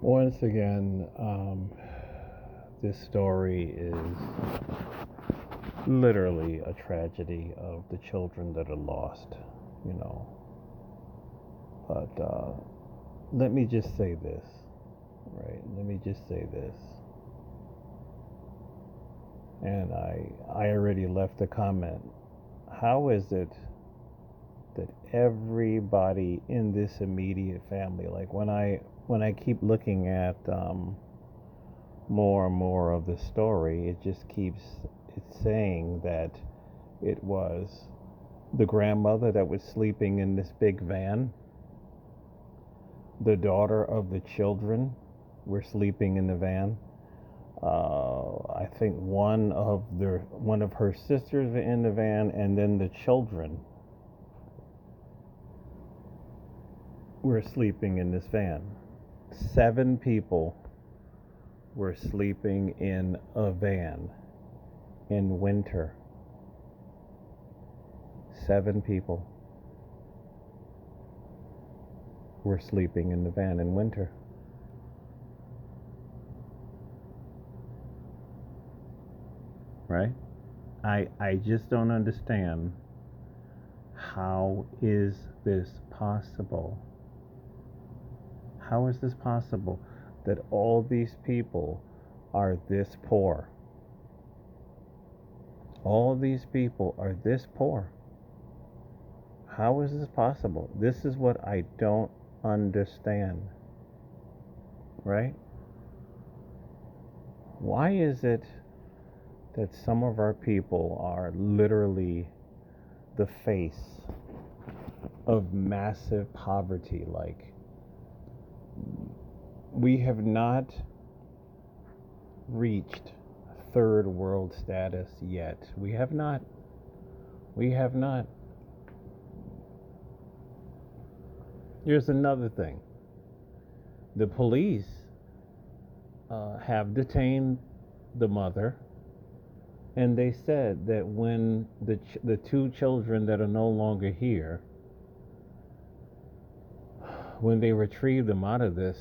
Once again, this story is literally a tragedy of the children that are lost, you know. But let me just say this, right? Let me just say this. And I already left a comment. How is it that everybody in this immediate family, like when I keep looking at more and more of the story, it just keeps it's saying that it was the grandmother that was sleeping in this big van, the daughter of the children were sleeping in the van. I think one of her sisters were in the van, and then the children were sleeping in this van. 7 people were sleeping in a van in winter. 7 people were sleeping in the van in winter. Right? I just don't understand, how is this possible? How is this possible that all these people are this poor? All these people are this poor. How is this possible? This is what I don't understand. Right? Why is it that some of our people are literally the face of massive poverty? Like, we have not reached third world status yet. We have not. We have not. Here's another thing. The police have detained the mother, and they said that when the 2 children that are no longer here, when they retrieved them out of this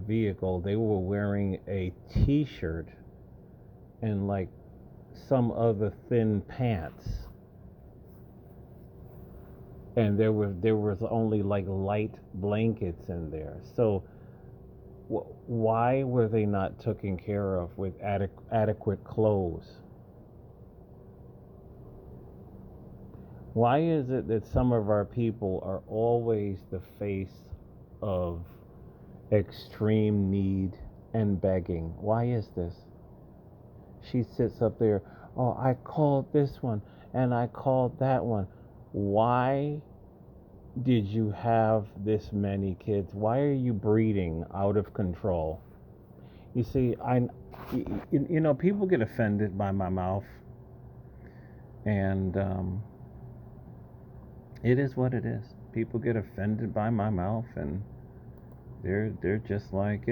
vehicle, they were wearing a T-shirt and like some other thin pants, and there was only like light blankets in there. So why were they not taken care of with adequate clothes? Why is it that some of our people are always the face of extreme need and begging? Why is this? She sits up there, oh, I called this one and I called that one. Why did you have this many kids? Why are you breeding out of control? You see, people get offended by my mouth, and it is what it is. People get offended by my mouth, and they're just like,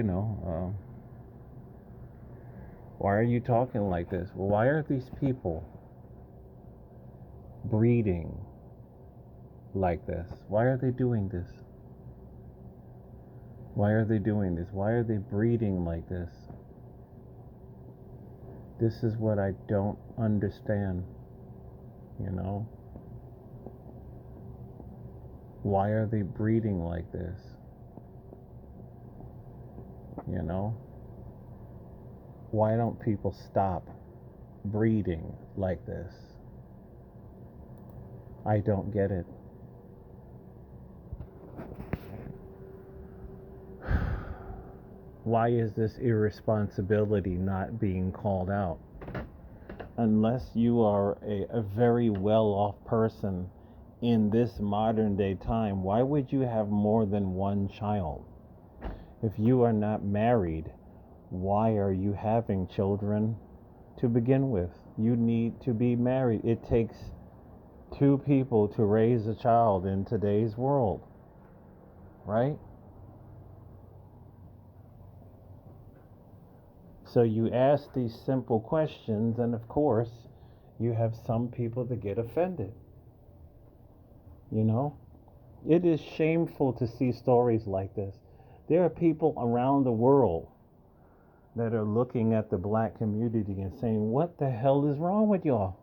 why are you talking like this? Well, why are these people breeding like this? Why are they doing this? Why are they doing this? Why are they breeding like this? This is what I don't understand, you know? Why are they breeding like this? You know? Why don't people stop breeding like this? I don't get it. Why is this irresponsibility not being called out? Unless you are a very well off person in this modern day time, why would you have more than one child? If you are not married, why are you having children to begin with? You need to be married. It takes 2 people to raise a child in today's world, right? So you ask these simple questions, and of course, you have some people that get offended. You know, it is shameful to see stories like this. There are people around the world that are looking at the black community and saying, what the hell is wrong with y'all?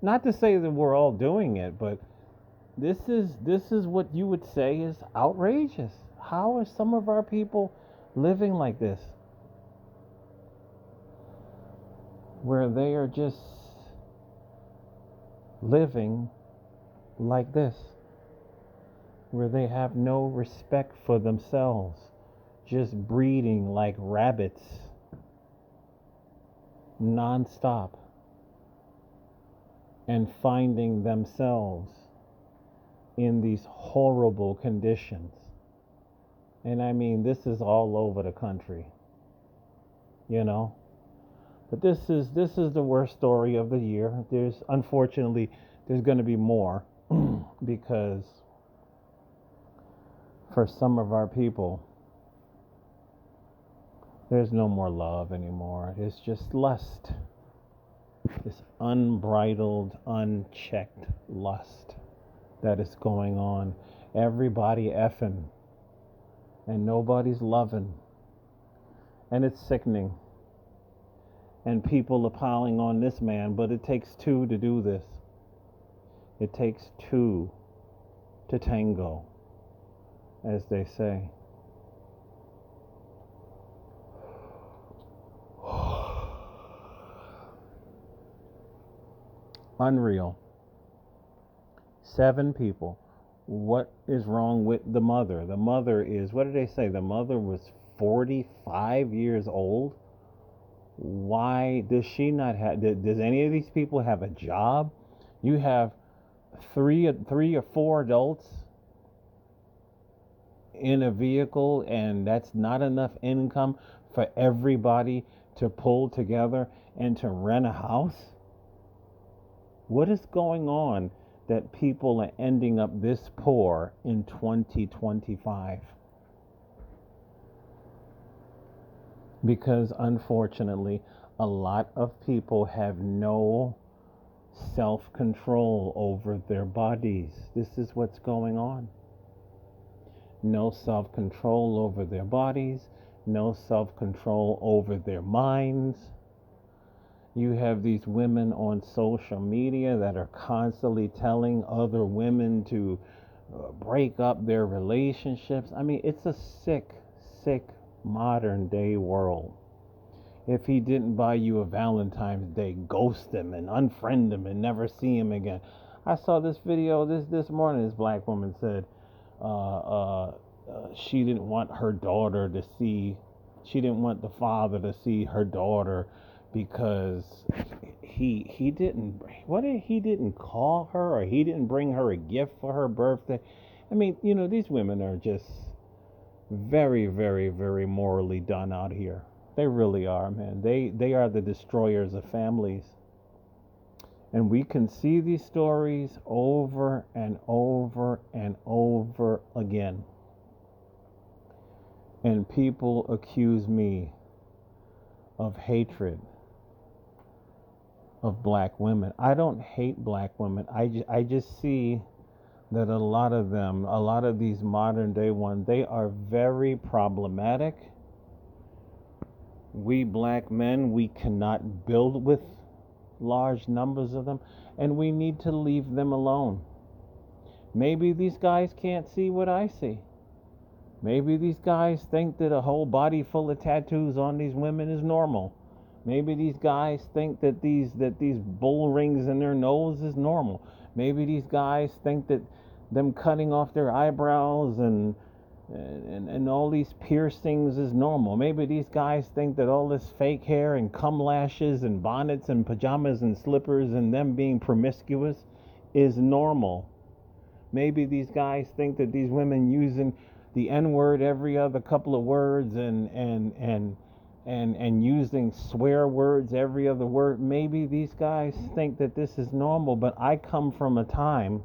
Not to say that we're all doing it, but this is what you would say is outrageous. How are some of our people living like this? Where they are just living like this. Where they have no respect for themselves. Just breeding like rabbits. Non-stop. And finding themselves in these horrible conditions. And I mean, this is all over the country, you know. But this is the worst story of the year. Unfortunately there's going to be more because for some of our people there's no more love anymore. It's just lust. This unbridled, unchecked lust that is going on. Everybody effing and nobody's loving, and it's sickening. And people are piling on this man, but it takes two to do this. It takes two to tango, as they say. Unreal. 7 people. What is wrong with the mother? The mother is, what did they say? The mother was 45 years old. Why does she not have, does any of these people have a job? You have three or four adults in a vehicle, and that's not enough income for everybody to pull together and to rent a house? What is going on that people are ending up this poor in 2025? Because unfortunately, a lot of people have no self-control over their bodies. This is what's going on. No self-control over their bodies, no self-control over their minds. You have these women on social media that are constantly telling other women to break up their relationships. I mean, it's a sick, sick modern day world. If he didn't buy you a Valentine's Day, ghost him and unfriend him and never see him again. I saw this video this morning. This black woman said she didn't want her daughter to see, she didn't want the father to see her daughter because he didn't call her, or he didn't bring her a gift for her birthday. I mean, you know, these women are just very, very, very morally done out here. They really are, man. They are the destroyers of families. And we can see these stories over and over and over again. And people accuse me of hatred of black women. I don't hate black women. I just see that a lot of these modern day ones, they are very problematic. We black men, we cannot build with large numbers of them, and we need to leave them alone. Maybe these guys can't see what I see. Maybe these guys think that a whole body full of tattoos on these women is normal. Maybe these guys think that these bull rings in their nose is normal. Maybe these guys think that them cutting off their eyebrows and all these piercings is normal. Maybe these guys think that all this fake hair and cum lashes and bonnets and pajamas and slippers and them being promiscuous is normal. Maybe these guys think that these women using the N-word every other couple of words and using swear words every other word, maybe these guys think that this is normal. But I come from a time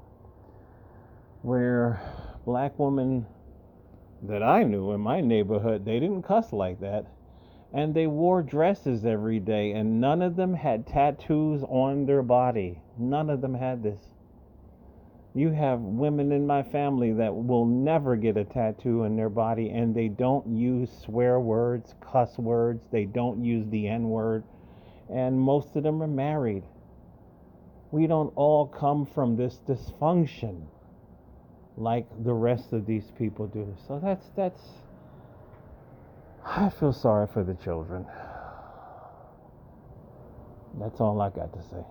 where black women that I knew in my neighborhood, they didn't cuss like that, and they wore dresses every day, and none of them had tattoos on their body. None of them had this. You have women in my family that will never get a tattoo in their body, and they don't use swear words, cuss words, they don't use the N word, and most of them are married. We don't all come from this dysfunction like the rest of these people do. So that's I feel sorry for the children. That's all I got to say.